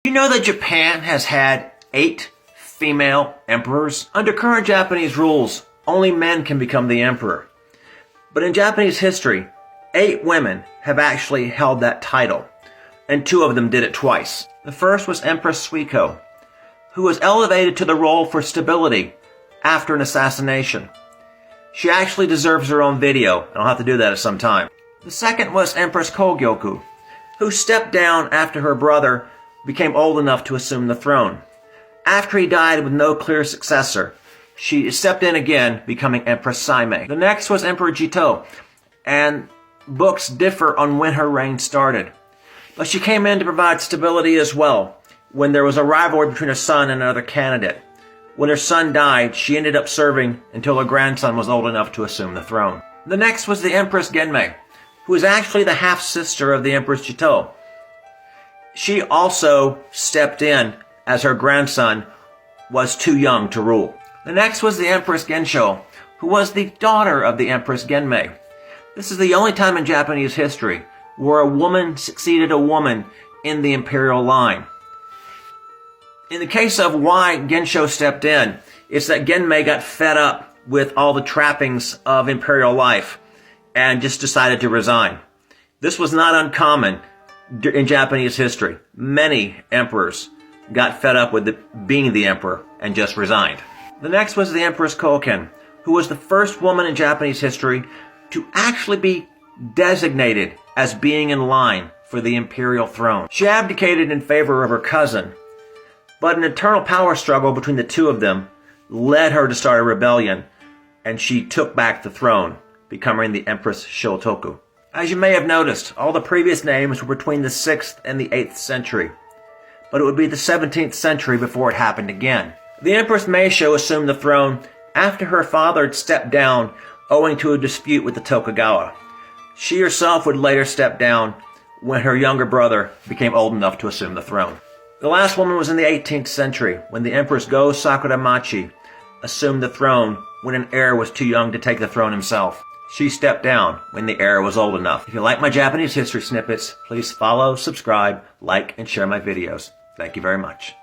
You know that Japan has had 8 female emperors? Under current Japanese rules, only men can become the emperor. But in Japanese history, 8 women have actually held that title, and 2 of them did it twice. The first was Empress Suiko, who was elevated to the role for stability after an assassination. She actually deserves her own video, and I'll have to do that at some time. The second was Empress Kogyoku, who stepped down after her brother became old enough to assume the throne. After he died with no clear successor, she stepped in again, becoming Empress Saimei. The next was Emperor Jito, and books differ on when her reign started. But she came in to provide stability as well, when there was a rivalry between her son and another candidate. When her son died, she ended up serving until her grandson was old enough to assume the throne. The next was the Empress Genmei, who is actually the half-sister of the Empress Jito. She also stepped in as her grandson was too young to rule. The next was the Empress Gensho, who was the daughter of the Empress Genmei. This is the only time in Japanese history where a woman succeeded a woman in the imperial line. In the case of why Gensho stepped in, it's that Genmei got fed up with all the trappings of imperial life and just decided to resign. This was not uncommon in Japanese history. Many emperors got fed up with being the emperor and just resigned. The next was the Empress Koken, who was the first woman in Japanese history to actually be designated as being in line for the imperial throne. She abdicated in favor of her cousin, but an internal power struggle between the two of them led her to start a rebellion, and she took back the throne, becoming the Empress Shotoku. As you may have noticed, all the previous names were between the 6th and the 8th century, but it would be the 17th century before it happened again. The Empress Meisho assumed the throne after her father had stepped down owing to a dispute with the Tokugawa. She herself would later step down when her younger brother became old enough to assume the throne. The last woman was in the 18th century, when the Empress Go Sakuramachi assumed the throne when an heir was too young to take the throne himself. She stepped down when the heir was old enough. If you like my Japanese history snippets, please follow, subscribe, like, and share my videos. Thank you very much.